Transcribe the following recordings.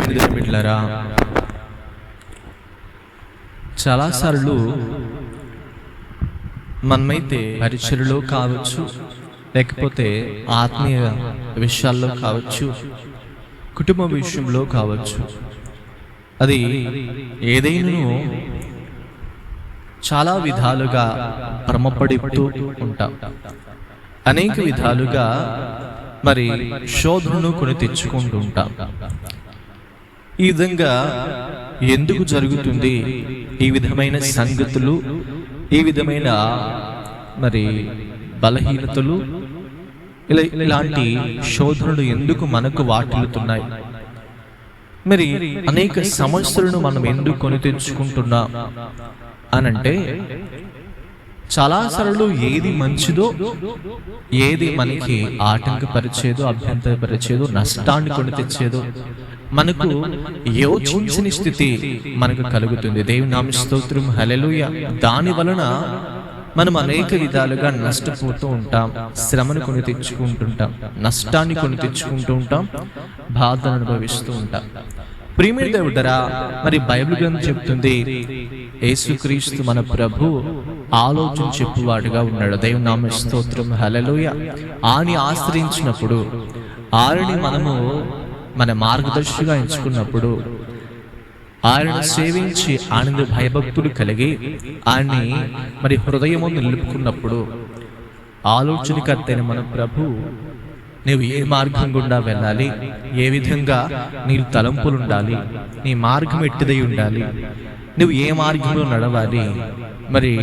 ప్రియమైన బిడ్డలారా, చాలాసార్లు మనమైతే పరిచర్యలో కావచ్చు, లేకపోతే ఆత్మీయ విషయాల్లో కావచ్చు, కుటుంబ విషయంలో కావచ్చు, అది ఏదైనా చాలా విధాలుగా భ్రమపడుతూ ఉంటాం. అనేక విధాలుగా మరి శోధనను కొని తెచ్చుకుంటూ ఉంటాం. ఈ విధంగా ఎందుకు జరుగుతుంది? ఈ విధమైన సంగతులు, ఈ విధమైన మరి బలహీనతలు, ఇలాంటి శోధనలు ఎందుకు మనకు వాటిల్లుతున్నాయి? మరి అనేక సమస్యలను మనం ఎందుకు కొని తెచ్చుకుంటున్నాం అనంటే, చాలాసార్లు ఏది మంచిదో, ఏది మనకి ఆటంకపరిచేదో, అభ్యంతరపరిచేదో, నష్టాన్ని కొని తెచ్చేదో మనకు యోచించని స్థితి మనకు కలుగుతుంది. దేవుని నామ స్తోత్రం, హల్లెలూయా. దాని వలన మనం అనేక విధాలుగా నష్టపోతూ ఉంటాం, శ్రమను కొని తెచ్చుకుంటుంటాం, నష్టాన్ని కొని తెచ్చుకుంటూ ఉంటాం, బాధను అనుభవిస్తూ ఉంటాం. ప్రియమైన దేవుడరా, మరి బైబిల్ గ్రంథం చెప్తుంది, యేసుక్రీస్తు మన ప్రభు ఆలోచన చెప్పువాడుగా ఉన్నాడు. దేవుని నామ స్తోత్రం, హల్లెలూయా. ఆయన ఆశ్రయించినప్పుడు, ఆయనని మనము మన మార్గదర్శిగా ఎంచుకున్నప్పుడు, ఆయనను సేవించి ఆనంద భయభక్తులు కలిగి ఆయన్ని మరి హృదయము నిలుపుకున్నప్పుడు, ఆలోచనకర్త అయిన మన ప్రభు నీవు ఏ మార్గం గుండా వెళ్ళాలి, ఏ విధంగా నీ తలంపులు ఉండాలి, నీ మార్గం ఎట్టిదై ఉండాలి, నువ్వు ఏ మార్గంలో నడవాలి, మరి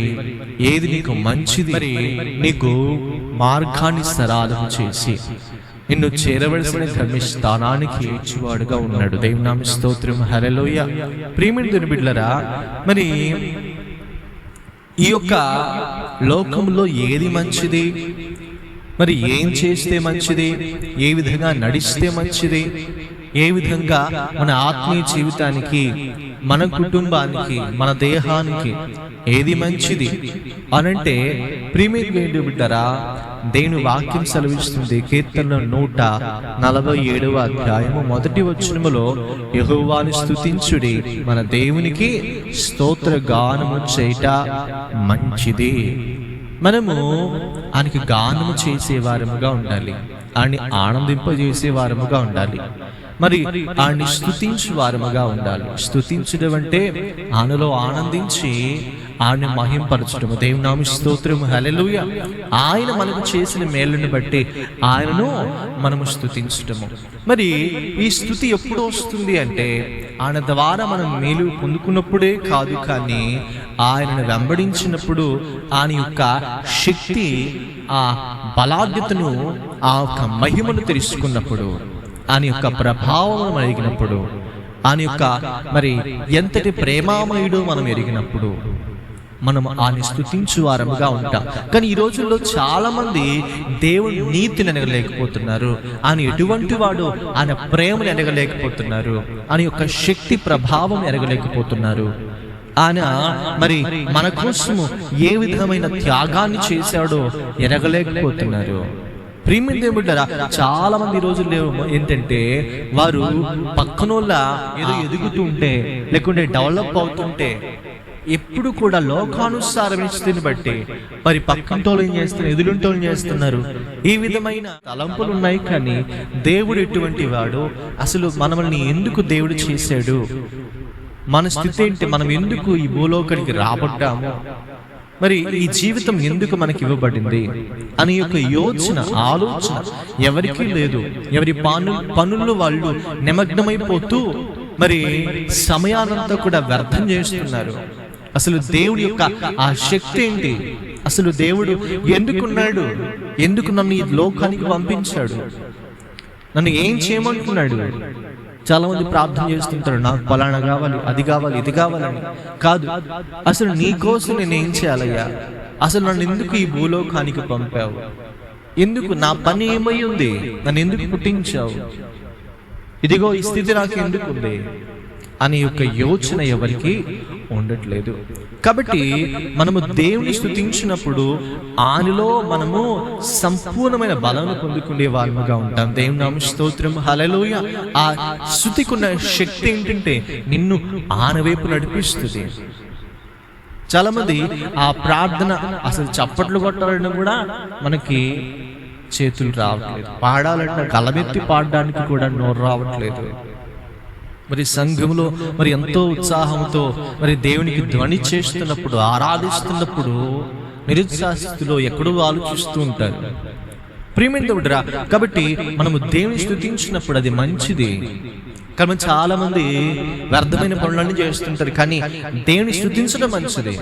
ఏది నీకు మంచిది, మరి నీకు మార్గాన్ని సరళం చేసి నిన్ను చేరవలసిన గమ్యస్థానానికి ఇచ్చేవాడుగా ఉన్నాడు. దేవుని నామ స్తోత్రం, హల్లెలూయా. ప్రియమైన దేవుని బిడ్డలారా, మరి ఈ యొక్క లోకంలో ఏది మంచిది, మరి ఏం చేస్తే మంచిది, ఏ విధంగా నడిస్తే మంచిది, ఏ విధంగా మన ఆత్మీయ జీవితానికి, మన కుటుంబానికి, మన దేహానికి ఏది మంచిది అనంటే, ప్రియమైన బిడ్డరా, దేవుని వాక్యం సెలవిస్తుంది. కీర్తన 147వ అధ్యాయము 1వ వచనములో, యెహోవాను స్తుతించుడి, మన దేవునికి స్తోత్ర గానము చేయుట మంచిది. మనము ఆయనకి గానము చేసేవారముగా ఉండాలి, ఆయన్ని ఆనందింపజేసే వారముగా ఉండాలి, మరి ఆయన్ని స్తుతించు వారముగా ఉండాలి. స్తుతించడం అంటే ఆయనలో ఆనందించి ఆయన మహింపరచడము. దేవుని నామ స్తోత్రం, హల్లెలూయా. ఆయన మనకు చేసిన మేలుని బట్టి ఆయనను మనము స్తుతించటము. మరి ఈ స్తుతి ఎప్పుడు వస్తుంది అంటే, ఆయన ద్వారా మనం మేలు పొందుకున్నప్పుడే కాదు, కానీ ఆయనను వెంబడించినప్పుడు, ఆయన యొక్క శక్తి, ఆ బలాఢ్యతను, ఆ యొక్క మహిమను తెలుసుకున్నప్పుడు, ఆయన యొక్క ప్రభావం ఎరిగినప్పుడు, ఆయన యొక్క మరి ఎంతటి ప్రేమామయుడు మనం ఎరిగినప్పుడు మనం ఆయన స్తుతించు వారముగా ఉంటాం. కానీ ఈ రోజుల్లో చాలా మంది దేవుని నీతిని ఎనగలేకపోతున్నారు, ఆయన ఎటువంటి వాడు, ఆయన ప్రేమను ఎనగలేకపోతున్నారు, ఆయన యొక్క శక్తి ప్రభావం ఎరగలేకపోతున్నారు, ఆయన మరి మన కోసము ఏ విధమైన త్యాగాన్ని చేశాడో ఎరగలేకపోతున్నారు. ప్రియమైన దేవుడారా, చాలా మంది ఈ రోజుల్లో ఏంటంటే, వారు పక్కనోళ్ళ ఏదో ఎదుగుతూ ఉంటే, లేకుంటే డెవలప్ అవుతుంటే, ఎప్పుడు కూడా లోకానుసారమైన స్థితిని బట్టి మరి పక్కంటోళ్ళు ఏం చేస్తున్నారు, ఎదురుంటోళ్ళు చేస్తున్నారు, ఈ విధమైన తలంపులు ఉన్నాయి. కానీ దేవుడు ఎటువంటి వాడు, అసలు మనల్ని ఎందుకు దేవుడు చేశాడు, మన స్థితి ఏంటి, మనం ఎందుకు ఈ భూలోకానికి రాబడ్డాము, మరి ఈ జీవితం ఎందుకు మనకి ఇవ్వబడింది అని యొక్క యోచన, ఆలోచన ఎవరికీ లేదు. ఎవరి పనుల్లో వాళ్ళు నిమగ్నమైపోతూ మరి సమయానంతా కూడా వ్యర్థం చేస్తున్నారు. అసలు దేవుడి యొక్క ఆ శక్తి ఏంటి, అసలు దేవుడు ఎందుకున్నాడు, ఎందుకు నన్ను ఈ లోకానికి పంపించాడు, నన్ను ఏం చేయమంటున్నాడు? చాలా మంది ప్రార్థన చేస్తుంటారు, నాకు ఫలానా కావాలి, అది కావాలి, ఇది కావాలని. కాదు, అసలు నీ కోసం నేను ఏం చేయాలయ్యా, అసలు నన్ను ఎందుకు ఈ భూలోకానికి పంపావు, ఎందుకు, నా పని ఏమై ఉంది, నన్ను ఎందుకు పుట్టించావు, ఇదిగో ఈ స్థితి నాకు ఎందుకు ఉంది అనే యొక్క యోచన ఎవరికి ఉండట్లేదు. కాబట్టి మనము దేవుని స్తుతించినప్పుడు ఆయనలో మనము సంపూర్ణమైన బలాన్ని పొందుకునే వాళ్ళుగా ఉంటాం. దేవుని నామ స్తోత్రం, హల్లెలూయా. ఆ స్తుతికున్న శక్తి ఏంటంటే నిన్ను ఆయన వైపు నడిపిస్తుంది. చాలా మంది ఆ ప్రార్థన అసలు చప్పట్లు కొట్టాలని కూడా మనకి చేతులు రావట్లేదు, పాడాలంటే గలమెత్తి పాడడానికి కూడా నోరు రావట్లేదు. మరి సంఘంలో మరి ఎంతో ఉత్సాహంతో మరి దేవునికి ధ్వని చేస్తున్నప్పుడు, ఆరాధిస్తున్నప్పుడు నిరుత్సాహస్థితిలో ఎక్కడో ఆలోచిస్తూ ఉంటారు. ప్రియమైన దేవుడురా, కాబట్టి మనము దేవుని స్తుతించినప్పుడు అది మంచిది. కానీ చాలా మంది వ్యర్థమైన పనులన్నీ చేస్తుంటారు, కానీ దేవుని స్తుతించడం మంచిది.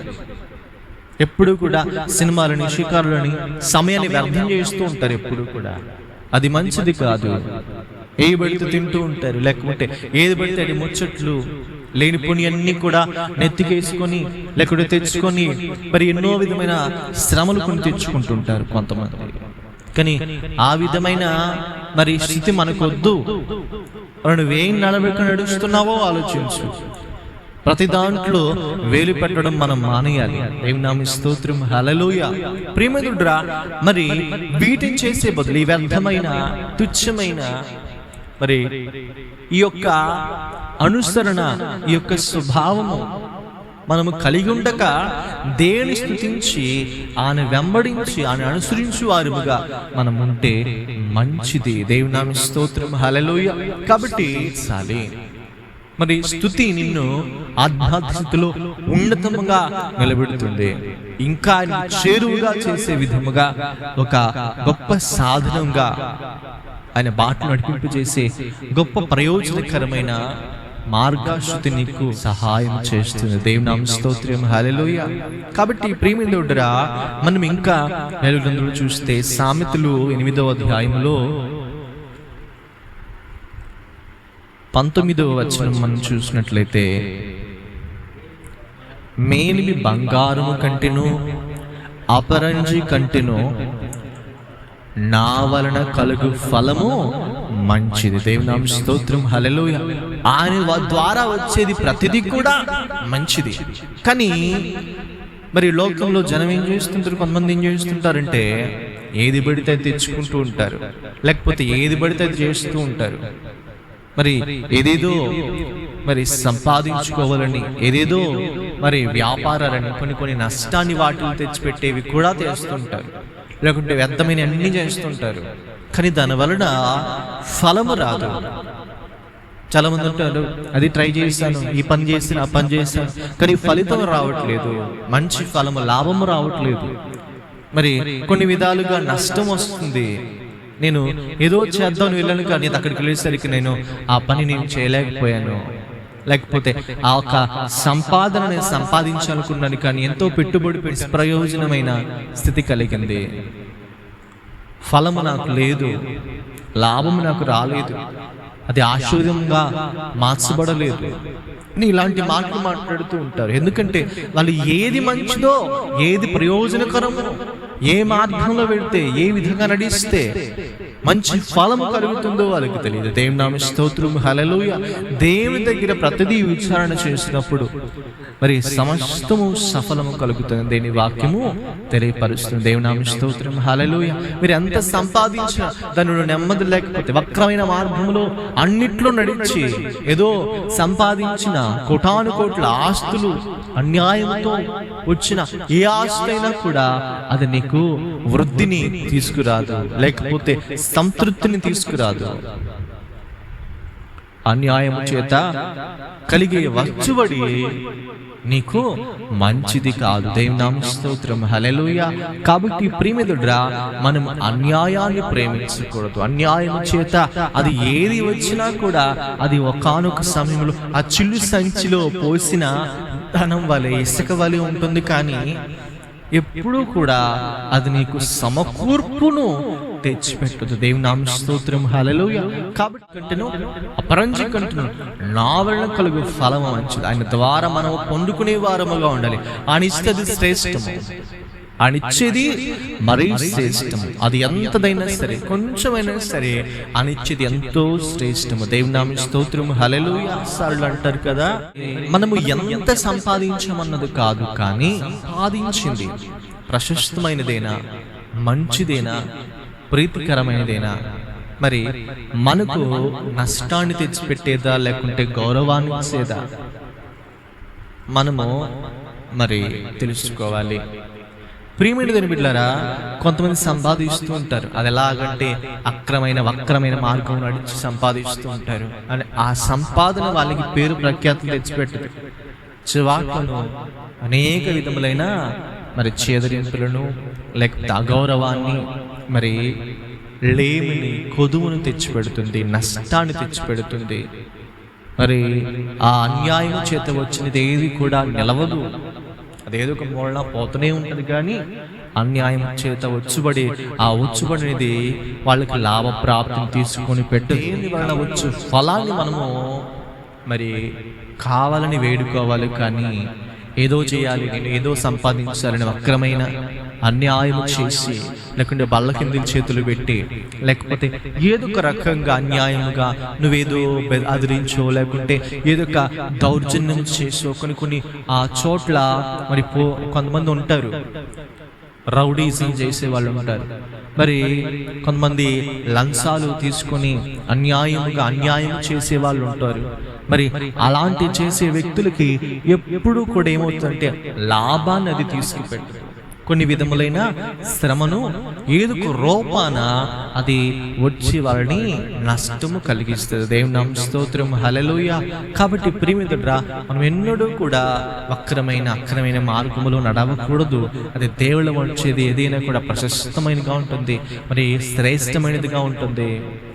ఎప్పుడు కూడా సినిమాలని, షికారులని, సమయాన్ని వ్యర్థం చేస్తూ ఉంటారు. ఎప్పుడు కూడా అది మంచిది కాదు. ఏది పడితే తింటూ ఉంటారు, లేకపోతే ఏది పడితే అది ముచ్చట్లు లేనిపోని అన్ని కూడా నెత్తికేసుకొని లేకపోతే తెచ్చుకొని మరి ఎన్నో విధమైన శ్రమలు కొని తెచ్చుకుంటుంటారు కొంతమంది. కానీ ఆ విధమైన మరి స్థితి మనకొద్దు. నువ్వేం నడుస్తున్నావో ఆలోచించు. ప్రతి దాంట్లో వేలు పెట్టడం మనం మానేయాలి. దేవుని నామ స్తోత్రం, హల్లెలూయా. ప్రియమైనడురా, మరి వీటిని చేసే బదులు ఈ వ్యర్థమైన తుచ్చమైన మరి ఈ యొక్క అనుసరణ, ఈ యొక్క స్వభావము మనము కలిగి ఉండక దేవుని స్తుతించి ఆయన వెంబడించి ఆయన అనుసరించు వారుగా మనం ఉంటే మంచిది. దేవుని నామ స్తోత్రం, హల్లెలూయా. కాబట్టి చాలే మరి స్తుతి నిన్ను ఆధ్యాత్మికతలో ఉన్నతముగా నిలబెడుతుంది. ఇంకా చేరువుగా చేసే విధముగా ఒక గొప్ప సాధనంగా ఆయన బాటను నడిపింపు చేసే గొప్ప ప్రయోజనకరమైన మార్గశృతి నీకు సహాయం చేస్తుంది. దేవుని నామ స్తోత్రం, హల్లెలూయా. కాబట్టి ప్రియమైనడురా, మనం ఇంకా బైబిల్ చూస్తే సామెతలు 8వ అధ్యాయంలో 19వ వచనం మనం చూసినట్లయితే, మేలిమి బంగారము కంటెను అపరంజి కంటెను నా వలన కలుగు ఫలము మంచిది. దేవుని నామ స్తోత్రం, హల్లెలూయా. ఆయన ద్వారా వచ్చేది ప్రతిదీ కూడా మంచిది. కానీ మరి లోకంలో జనం ఏం చేస్తుంటారు, కొంతమంది ఏం చేస్తుంటారంటే ఏది పడితే అది తెచ్చుకుంటూ ఉంటారు, లేకపోతే ఏది పడితే అది చేస్తూ ఉంటారు. మరి ఏదేదో మరి సంపాదించుకోవాలని, ఏదేదో మరి వ్యాపారాలని, కొన్ని నష్టాన్ని వాటిని తెచ్చిపెట్టేవి కూడా చేస్తుంటారు, లేకుంటే వ్యర్థమైన అన్ని చేస్తుంటారు. కానీ దాని వలన ఫలము రాదు. చాలా మంది అంటారు, అది ట్రై చేశాను, ఈ పని చేశాను, ఆ పని చేశాను, కానీ ఫలితం రావట్లేదు, మంచి ఫలము, లాభము రావట్లేదు. మరి కొన్ని విధాలుగా నష్టం వస్తుంది. నేను ఏదో చేద్దామని వెళ్ళాను, కానీ అక్కడికి వెళ్ళేసరికి నేను ఆ పని నేను చేయలేకపోయాను, లేకపోతే ఆ ఒక సంపాదన నేను సంపాదించాలనుకున్నాను, కానీ ఎంతో పెట్టుబడి పెట్టి ప్రయోజనమైన స్థితి కలిగింది. ఫలము నాకు లేదు, లాభము నాకు రాలేదు, అది ఆశీర్వాదంగా మార్చబడలేదు. ఇలాంటి మాటలు మాట్లాడుతూ ఉంటారు. ఎందుకంటే వాళ్ళు ఏది మంచిదో, ఏది ప్రయోజనకరమో, ఏ మార్గంలో వెళ్తే, ఏ విధంగా నడిస్తే మంచి ఫలం కలుగుతుందో వాళ్ళకి తెలియదు. దేవుని నామ స్తోత్రం, హల్లెలూయా. దేవుని దగ్గర ప్రతిదీ విచారణ చేసినప్పుడు మరి సమస్తము సఫలము కలుగుతుంది. దేని వాక్యము తెలియపరుస్తుంది. దేవుని నామ స్తోత్రం, హల్లెలూయా. మీరు ఎంత సంపాదించినా దానిలో నెమ్మది లేకపోతే, వక్రమైన మార్గంలో అన్నిట్లో నడిచి ఏదో సంపాదించిన కోటాను కోట్ల ఆస్తులు అన్యాయంతో వచ్చిన ఏ ఆస్తి అయినా కూడా అది నీకు వృద్ధిని తీసుకురాదు, లేకపోతే సంతృప్తిని తీసుకురాదు. అన్యాయము చేత కలిగే వచ్చుబడి నీకు మంచిది కాదు. దేవుని నామ స్తోత్రం, హల్లెలూయా. కాబట్టి ప్రియమిత్రుడా, మనం అన్యాయాన్ని ప్రేమించకూడదు. అన్యాయం చేత అది ఏది వచ్చినా కూడా అది ఒకానొక సమయంలో ఆ చిల్లు సంచిలో పోసిన ధనం వలె, ఇసుక వలె ఉంటుంది, కానీ ఎప్పుడూ కూడా అది నీకు సమకూర్పును తెచ్చిపెట్టదు. దేవుని నామ స్తోత్రం, హల్లెలూయా. కాబట్టి కంటేను అపరంజి కంటేను నా వలన కలుగు ఫలము మంచిది. ఆయన ద్వారా మనం పొందుకునే వారముగా ఉండాలి. ఆయన ఇస్తే అది శ్రేష్టము. ఆయన ఇచ్చేది మరీ శ్రేష్టము. అది ఎంతదైనా సరే, కొంచెమైనా సరే ఆయన ఇచ్చేది ఎంతో శ్రేష్టము. దేవుని నామమునకు స్తోత్రము. హల్లెలూయా. సార్లు అంటారు కదా, మనము ఎంత సంపాదించమన్నది కాదు, కానీ సంపాదించింది ప్రశస్తమైనదేనా, మంచిదేనా, ప్రీతికరమైనదేనా, మరి మనకు నష్టాన్ని తెచ్చిపెట్టేదా లేకుంటే గౌరవాన్ని ఇచ్చేదా, మనము మరి తెలుసుకోవాలి. ప్రియమైన దేవుని బిడ్డలారా, కొంతమంది సంపాదిస్తూ ఉంటారు. అది ఎలాగంటే వక్రమైన మార్గం నడిచి సంపాదిస్తూ ఉంటారు. అని ఆ సంపాదన వాళ్ళకి పేరు ప్రఖ్యాతులు తెచ్చిపెట్టదు. చివాట్లను, అనేక విధములైన మరి చేదరింపులను, లేకపోతే అగౌరవాన్ని, మరి లేమిని, కొదువును తెచ్చిపెడుతుంది, నష్టాన్ని తెచ్చిపెడుతుంది. మరి ఆ అన్యాయం చేత వచ్చినది ఏది కూడా నిలవదు. అదేదో ఒక మూలన పోతూనే ఉంటుంది. కానీ అన్యాయం చేత ఆ వచ్చుబడినది వాళ్ళకి లాభప్రాప్తిని తీసుకొని పెట్టేది వలన వచ్చు ఫలాన్ని మనము మరి కావాలని వేడుకోవాలి. కానీ ఏదో చేయాలి, నేను ఏదో సంపాదించాలని వక్రమైన అన్యాయం చేసి, లేకుంటే బల్ల కింద చేతులు పెట్టి, లేకపోతే ఏదో ఒక రకంగా అన్యాయంగా నువ్వేదో అదిరించో, లేకుంటే ఏదో ఒక దౌర్జన్యం చేసో, కొన్ని ఆ చోట్ల మరి కొంతమంది ఉంటారు, రౌడీజం చేసే వాళ్ళు ఉంటారు. మరి కొంతమంది లంచాలు తీసుకొని అన్యాయం చేసే వాళ్ళు ఉంటారు. మరి అలాంటి చేసే వ్యక్తులకి ఎప్పుడు కూడా ఏమవుతుందంటే లాభాన్ని అది తీసుకుపెట్టదు. కొన్ని విధములైన శ్రమను ఏదుకు రూపాన అది వచ్చి వాళ్ళని నష్టము కలిగిస్తుంది. దేవుని నామమునకు స్తోత్రం. హల్లెలూయా. కాబట్టి ప్రియమిత్రుడా, మనం ఎన్నడూ కూడా అక్రమైన మార్గములో నడవకూడదు. అది దేవుళ్ళు వచ్చేది ఏదైనా కూడా ప్రశస్తమైనదిగా ఉంటుంది, మరి శ్రేష్టమైనదిగా ఉంటుంది.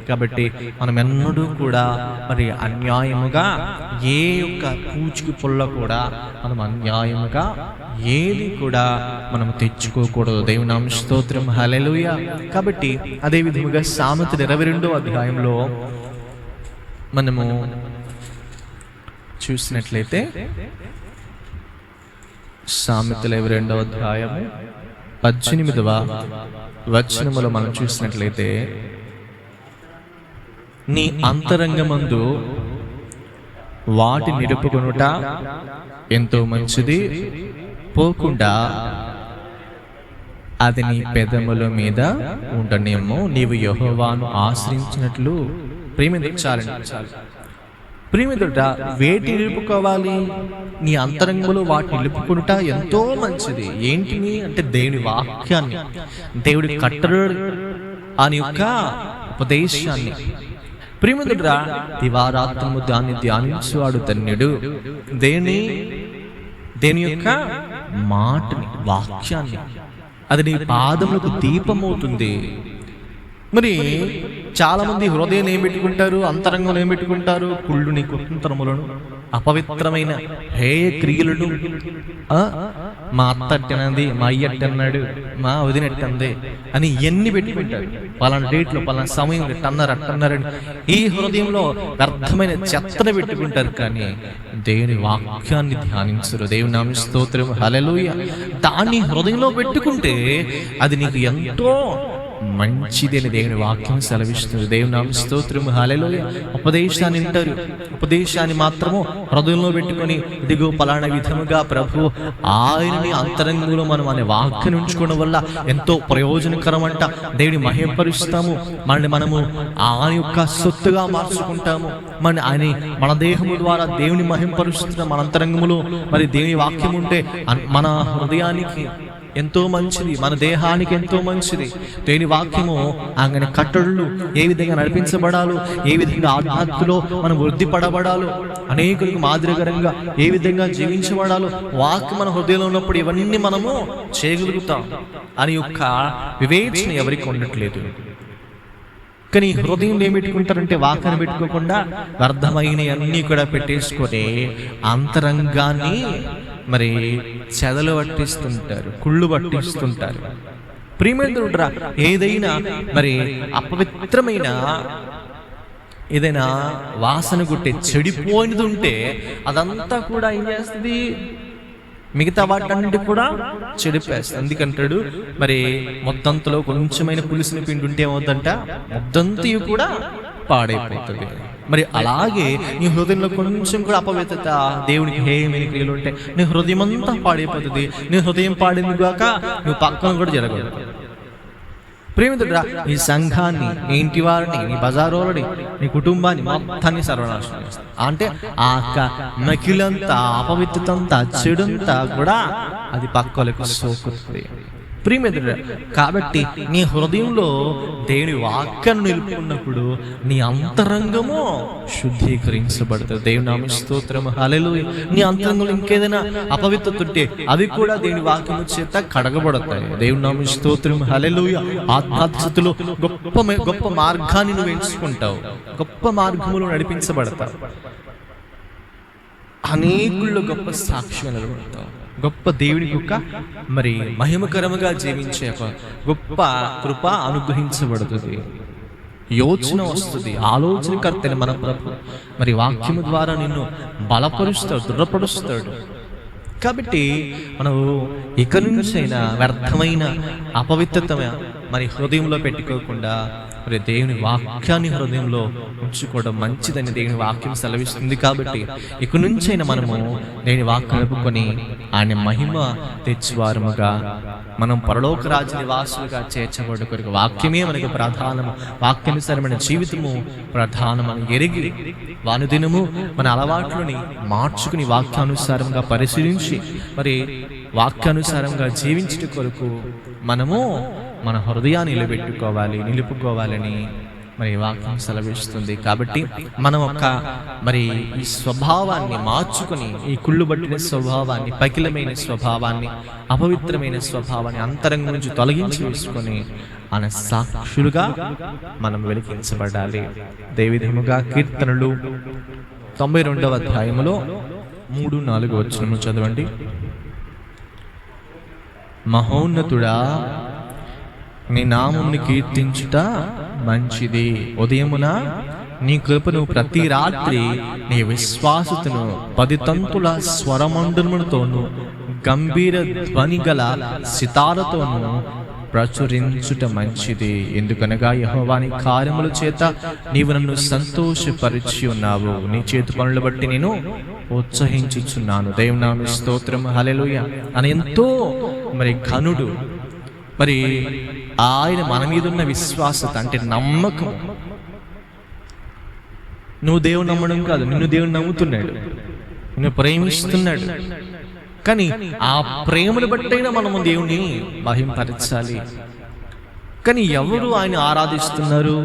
కాబట్టి మనం ఎన్నడూ కూడా మరి అన్యాయముగా ఏ యొక్క పూచికి పుల్ల కూడా మనం అన్యాయముగా ఏది కూడా మనం తెచ్చుకోకూడదు. దేవుని నామమునకు స్తోత్రం. హల్లెలూయా. కాబట్టి అదే విధముగా సామెతలు 22వ అధ్యాయంలో మనము చూసినట్లయితే, సామెతలు 22వ అధ్యాయము 18వ వచనములో మనం చూసినట్లయితే, నీ అంతరంగమందు వాటి నిలుపుకొనుట ఎంతో మంచిది, పోకుండా అది నీ పెదముల మీద ఉండనేమో. నీవు యెహోవాను ఆశ్రయించినట్లు. ప్రియమిత్రుడా, వేటి నిలుపుకోవాలి? నీ అంతరంగంలో వాటిని నిలుపుకొనుట ఎంతో మంచిది. ఏంటిని అంటే దేవుని వాక్యాన్ని, దేవుడి కట్టడలు, అని యొక్క ఉపదేశాన్ని. ప్రియమిత్రుడా, దివారాత్రము దాన్ని ధ్యానించువాడు ధన్యుడు. దేని యొక్క మాటని, వాక్యాన్ని, అది నీ పాదములకు దీపమవుతుంది. మరి చాలా మంది హృదయం ఏం పెట్టుకుంటారు, అంతరంగంలో ఏం పెట్టుకుంటారు? కుళ్ళుని, కుతంత్రములను, అపవిత్రమైన హేయ క్రియలను. మా అత్త అట్టనది, మా అయ్య అట్టన్నాడు, మా వదినట్టంది అని ఎన్ని పెట్టుకుంటారు. పలానా డేట్లో పలానా సమయం అట్టన్నారని ఈ హృదయంలో వ్యర్థమైన చెత్తను పెట్టుకుంటారు. కానీ దేవుని వాక్యాన్ని ధ్యానించరు. దేవుని నామమునకు స్తోత్రం. హల్లెలూయా. దాన్ని హృదయంలో పెట్టుకుంటే అది నీకు ఎంతో మంచిది అని దేవుని వాక్యం సెలవిస్తుంది. దేవుని నామమునకు స్తోత్రం. హల్లెలూయా. ఉపదేశాన్ని వింటారు, ఉపదేశాన్ని మాత్రము హృదయంలో పెట్టుకొని, ఇదిగో పలానా విధముగా ప్రభు ఆయనని అంతరంగంలో మనం అనే వాక్యం ఉంచుకోవడం వల్ల ఎంతో ప్రయోజనకరం అంట. దేవుని మహిమపరుస్తాము, మనము ఆయన యొక్క సొత్తుగా మార్చుకుంటాము. మన దేహము ద్వారా దేవుని మహిమపరుస్తున్న మన అంతరంగములో మరి దేవుని వాక్యం ఉంటే మన హృదయానికి ఎంతో మంచిది, మన దేహానికి ఎంతో మంచిది. దేవుని వాక్యము ఆయన కట్టడలు ఏ విధంగా నడిపించబడాలో, ఏ విధంగా ఆత్మహత్యలో మనం వృద్ధి పడబడాలో, అనేకులకు మాదిరికరంగా ఏ విధంగా జీవించబడాలో వాక్యం మన హృదయంలో ఉన్నప్పుడు ఇవన్నీ మనము చేయగలుగుతాం అని యొక్క వివేచన ఎవరికి ఉండట్లేదు. కానీ హృదయంలో ఏం పెట్టుకుంటారంటే వాక్యాన్ని పెట్టుకోకుండా వ్యర్థమైన అన్నీ కూడా పెట్టేసుకొని అంతరంగాన్ని మరి చెదలు పట్టిస్తుంటారు, కుళ్ళు పట్టిస్తుంటారు. ప్రియమైనదిరా, ఏదైనా మరి అపవిత్రమైన ఏదైనా వాసన గుట్టే చెడిపోయినది ఉంటే అదంతా కూడా ఏం చేస్తుంది? మిగతా వాటన్నిటి కూడా చెడిపేస్తాడు. ఎందుకంటాడు మరి మొత్తంతలో కొంచెమైన పులుసుని పిండి ఉంటే ఏమవుతుందంట, మొత్తంతయు కూడా పాడైపోతుంది. మరి అలాగే నీ హృదయంలో కొంచెం కూడా అపవిత్రత, దేవునికి హేయమైన క్రియలు ఉంటే నీ హృదయం అంతా పాడైపోతుంది. నీ హృదయం పాడింది గాక నువ్వు పక్కన కూడా జరగదు. ప్రేమితుడా, నీ సంఘాన్ని, నీ ఇంటి వారిని, నీ బజారోలని, నీ కుటుంబాన్ని మొత్తాన్ని సర్వనాశనం చేస్తావు. అంటే ఆ నకిలంతా, అపవిత్రతంతా, చెడుంతా కూడా అది పక్కలకు సోకుతుంది. ప్రియమిత్రుడా, కాబట్టి నీ హృదయంలో దేవుని వాక్యాన్ని నిలుపుకున్నప్పుడు నీ అంతరంగము శుద్ధీకరించబడుతుంది. దేవుని నామ స్తోత్రం, హల్లెలూయా. నీ అంతరంగంలో ఇంకేదైనా అపవిత్రత ఉంటే అవి కూడా దేవుని వాక్యం చేత కడగబడతాయి. దేవుని నామ స్తోత్రం, హల్లెలూయా. ఆత్మస్థితిలో గొప్ప మార్గాన్ని నువ్వు ఎంచుకుంటావు, గొప్ప మార్గములో నడిపించబడతావు, అనేకుల్లో గొప్ప సాక్ష్యం నిలబడతావు, గొప్ప దేవుని యొక్క మరి మహిమకరముగా జీవించే గొప్ప కృప అనుగ్రహించబడుతుంది. యోచన వస్తుంది, ఆలోచనకర్తని మన ప్రభు మరి వాక్యము ద్వారా నిన్ను బలపరుస్తాడు, దృఢపరుస్తాడు. కాబట్టి మనం ఇక నుంచైనా వ్యర్థమైన అపవిత్రత మరి హృదయంలో పెట్టుకోకుండా మరి దేవుని వాక్యాన్ని హృదయంలో ఉంచుకోవడం మంచిదని దేవుని వాక్యం సెలవిస్తుంది. కాబట్టి ఇక నుంచైనా మనము దేవుని వాక్యం నడుపుకొని ఆయన మహిమ తెచ్చువారముగా, మనం పరలోక రాజ్య నివాసులుగా చేర్చబడు కొరకు వాక్యమే మనకు ప్రధానము, వాక్యానుసారమైన జీవితము ప్రధానమని ఎరిగి వానుదినము మన అలవాట్లని మార్చుకుని వాక్యానుసారంగా పరిశీలించి మరి వాక్యానుసారంగా జీవించడం కొరకు మనము మన హృదయాన్ని నిలుపుకోవాలని మరి వాక్యం సెలవిస్తుంది. కాబట్టి మనం మరి ఈ స్వభావాన్ని మార్చుకుని, ఈ కుళ్ళు పట్టిన స్వభావాన్ని, పకిలమైన స్వభావాన్ని, అపవిత్రమైన స్వభావాన్ని అంతరంగం నుంచి తొలగించి వేసుకొని ఆయన సాక్షులుగా మనం వెలిగించబడాలి. దేవిధముగా కీర్తనలు 92వ అధ్యాయములో 3-4 వచనము చదవండి. మహోన్నతుడా, నీ నామమును కీర్తించుట మంచిది. ఉదయమున నీ కృపను ప్రతి రాత్రి నీ విశ్వాసతను 10 తంతుల స్వరమండలముతోను గంభీర ధ్వని గల సితారతోను ప్రచురించుట మంచిది. ఎందుకనగా యెహోవా నీ కార్యముల చేత నీవు నన్ను సంతోషపరిచి ఉన్నావు. నీ చేతి పనులు బట్టి నేను ఉత్సహించుచున్నాను. దేవుని నామ స్తోత్రం, హల్లెలూయా. అని ఎంతో మరి ఘనుడు, మరి ఆయన మన మీద ఉన్న విశ్వాసత అంటే నమ్మకం. నువ్వు దేవుని నమ్మడం కాదు, నిన్ను దేవుని నమ్ముతున్నాడు, నిన్ను ప్రేమిస్తున్నాడు. కానీ ఆ ప్రేమను బట్టైనా మనము దేవుని మహింపరచాలి. కానీ ఎవరు ఆయన ఆరాధిస్తున్నారు?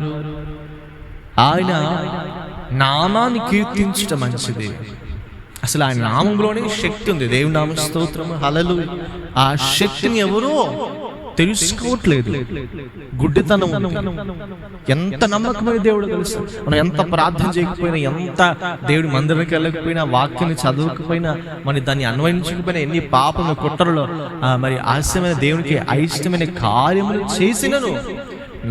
ఆయన నామాన్ని కీర్తించడం మంచిది. అసలు ఆయన నామంలోనే శక్తి ఉంది. దేవుని నామ స్తోత్రం, హల్లెలూయా. ఆ శక్తిని ఎవరో తెలుసుకోవట్లేదు. గుడ్డితనం. ఎంత నమ్మకమైన దేవుడు తెలుసు. మనం ఎంత ప్రార్థన చేయకపోయినా, ఎంత దేవుడి మందిరానికి వెళ్ళకపోయినా, వాక్యాన్ని చదవకపోయినా, మరి దాన్ని అన్వయించకపోయినా, ఎన్ని పాపము కుట్రలో మరి ఆశమైన దేవునికి అయిష్టమైన కార్యములు చేసినను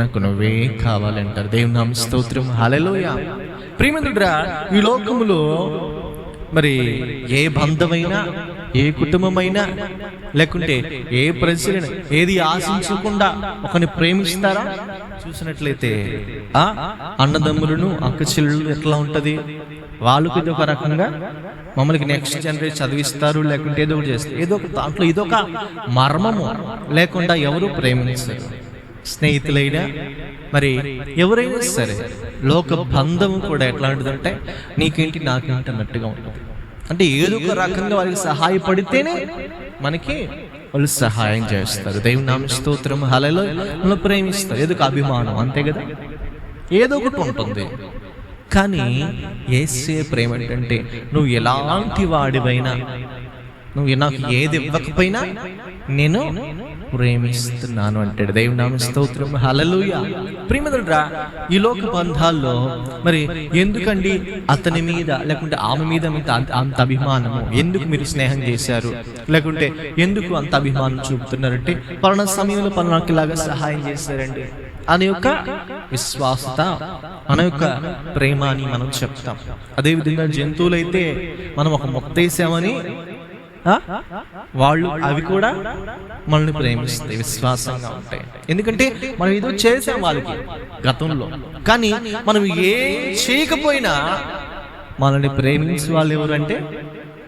నాకు నువ్వే కావాలంటారు. దేవుని నామ స్తోత్రం, హల్లెలూయా. ప్రియమిత్రుడా, ఈ లోకములో మరి ఏ బంధమైనా, ఏ కుటుంబమైనా, లేకుంటే ఏ ప్రజలైనా ఏది ఆశించకుండా ఒకరిని ప్రేమిస్తారా? చూసినట్లయితే అన్నదమ్ములను, అక్క చెల్లెళ్ళు ఎట్లా ఉంటది? వాళ్ళకు ఇదొక రకంగా మమ్మల్ని నెక్స్ట్ జనరేషన్ చదివిస్తారు, లేకుంటే ఏదో ఒకటి చేస్తారు. ఏదో ఒక దాంట్లో ఇదొక మర్మము లేకుండా ఎవరు ప్రేమించారు. స్నేహితులైనా మరి ఎవరైనా సరే లోక బంధం కూడా ఎట్లాంటిదంటే నీకేంటి నాకేంటి అన్నట్టుగా ఉంటుంది. అంటే ఏదో ఒక రకంగా వాళ్ళకి సహాయపడితేనే మనకి వాళ్ళు సహాయం చేస్తారు. దేవుని నామ స్తోత్రం, హల్లెలూయా. ప్రేమిస్తారు, ఏదో ఒక అభిమానం, అంతే కదా, ఏదో ఒకటి ఉంటుంది. కానీ యేసే ప్రేమ ఏంటంటే నువ్వు ఎలాంటి వాడివైనా, నువ్వు నాకు ఏది ఇవ్వకపోయినా నేను ప్రేమిస్తున్నాను అంటాడు. దేవుని నామ స్తోత్రం, హల్లెలూయా. ప్రియమిత్రుడా, ఈ లోక బంధాల్లో మరి ఎందుకండి అతని మీద లేకుంటే ఆమె మీద అంత అభిమానము? ఎందుకు మీరు స్నేహం చేశారు? లేకుంటే ఎందుకు అంత అభిమానం చూపుతున్నారంటే పలానా సమయంలో పలానాకి లాగా సహాయం చేశారండి అనే యొక్క విశ్వాసత, మన యొక్క ప్రేమ అని మనం చెప్తాం. అదేవిధంగా జంతువులైతే మనం ఒక మొత్తేసామని వాళ్ళు అవి కూడా మనల్ని ప్రేమిస్తాయి, విశ్వాసంగా ఉంటాయి. ఎందుకంటే మనం ఏదో చేసాం వాళ్ళకి గతంలో, కానీ మనం ఏం చేయకపోయినా మనల్ని ప్రేమించే వాళ్ళు ఎవరంటే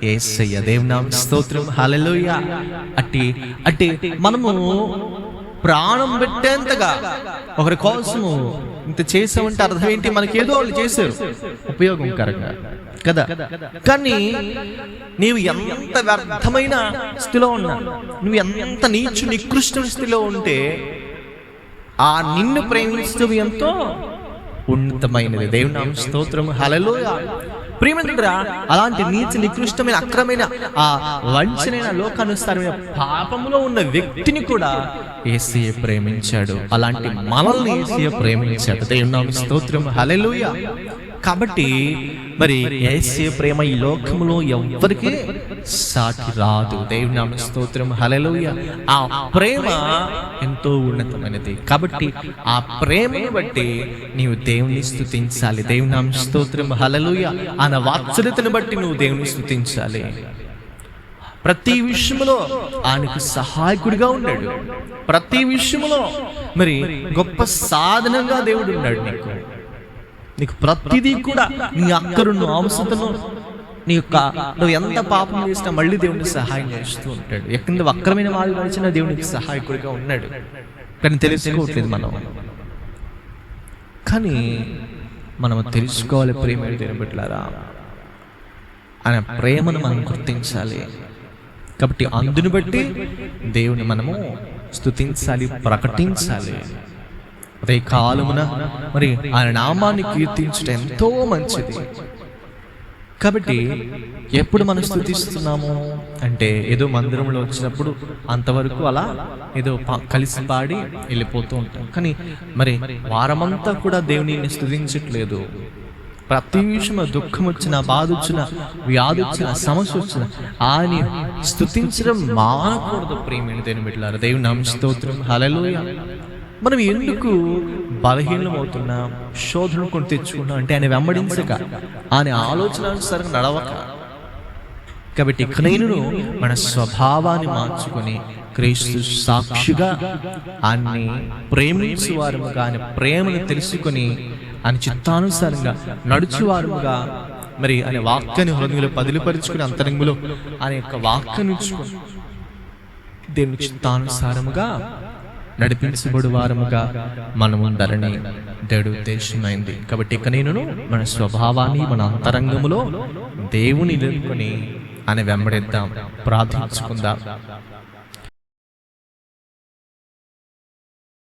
యేసయ్య. దేవుని నామమునకు స్తోత్రం, హల్లెలూయా. అంటే మనము ప్రాణం పెట్టేంతగా ఒకరి కోసము ఇంత చేసామంటే అర్థం ఏంటి? మనకేదో వాళ్ళు చేశారు ఉపయోగకరంగా కదా. కానీ నీవు ఎంత వ్యర్థమైన స్థితిలో ఉన్నా, నువ్వు ఎంత నీచు నికృష్ట స్థితిలో ఉంటే ఆ నిన్ను ప్రేమించడం ఎంతో ఉన్నతమైనది. దేవుని నామమునకు స్తోత్రం, హల్లెలూయా. ప్రియమిత్రుడా, అలాంటి నీచ నికృష్టమైన అక్రమైన ఆ వంచనైన లోకానుసారమైన పాపంలో ఉన్న వ్యక్తిని కూడా యేసయ్య ప్రేమించాడు. అలాంటి మనల్ని యేసయ్య ప్రేమించాడు. దేవుని నామమునకు స్తోత్రం, హల్లెలూయా. కాబట్టి మరి యేసయ్య ప్రేమ ఈ లోకములో ఎవ్వరికీ సాటి రాదు. దేవుని నామమునకు స్తోత్రం, హల్లెలూయా. ఆ ప్రేమ ఎంతో ఉన్నతమైనది. కాబట్టి ఆ ప్రేమను బట్టి నీవు దేవుని స్తుతించాలి. దేవుని నామమునకు స్తోత్రం, హల్లెలూయా. ఆయన వాత్సల్యతను బట్టి నువ్వు దేవుని స్తుతించాలి. ప్రతి విషయంలో ఆయనకు సహాయకుడిగా ఉన్నాడు. ప్రతి విషయంలో మరి గొప్ప సాధనంగా దేవుడు ఉన్నాడు. నీకు ప్రతిదీ కూడా నీ అక్కరును అవసరతను నువ్వు ఎంత పాపం చేసినా మళ్ళీ దేవునికి సహాయం చేస్తూ ఉంటాడు. ఎక్కడ వక్రమైన వాళ్ళు నడిచినా దేవునికి సహాయకుడిగా ఉన్నాడు. కానీ తెలుసుకోవట్లేదు మనం. కానీ మనం తెలుసుకోవాలి ప్రేమ తినబెట్లారా ఆయన ప్రేమను మనం గుర్తించాలి. కాబట్టి అందుని బట్టి దేవుని మనము స్తుతించాలి, ప్రకటించాలి. అదే కాలమున మరి ఆయన నామాన్ని కీర్తించడం ఎంతో మంచిది. కాబట్టి ఎప్పుడు మనం స్తుతిస్తున్నాము అంటే ఏదో మందిరంలో వచ్చినప్పుడు అంతవరకు అలా ఏదో కలిసి పాడి వెళ్ళిపోతూ ఉంటాం. కానీ మరి వారమంతా కూడా దేవుని స్తుతించట్లేదు. ప్రతి విషయంలో దుఃఖం వచ్చిన, బాధ వచ్చిన, వ్యాధి వచ్చిన, సమస్య వచ్చిన ఆయన స్తుతించడం మానకూడదు. ప్రియమైన దేవుని బిడ్డలారా, దేవుని నామమునకు స్తోత్రం, హల్లెలూయా. మనం ఎందుకు బలహీనమవుతున్నాం, శోధన కొని తెచ్చుకున్నాం అంటే ఆయన వెంబడించక, ఆయన ఆలోచనానుసారంగా నడవక. కాబట్టి నేను మన స్వభావాన్ని మార్చుకొని క్రీస్తు సాక్షిగా ఆయన్ని ప్రేమించువారముగా, ఆయన ప్రేమను తెలుసుకొని ఆయన చిత్తానుసారంగా నడుచువారముగా, మరి ఆయన వాక్యాన్ని హృదయంలో పదిలిపరుచుకుని అంతరంగంలో ఆయన యొక్క వాక్యాన్ని ఉంచుకొని దేవుని చిత్తానుసారముగా నడిపించబడు వారముగా మనము ఉండాలని దేవుడి ఉద్దేశమైంది. కాబట్టి ఇక నేను మన స్వభావాన్ని మన అంతరంగములో దేవుని ఎదుర్కొని ఆయన వెంబడిద్దాం, ప్రార్థించుకుందాం.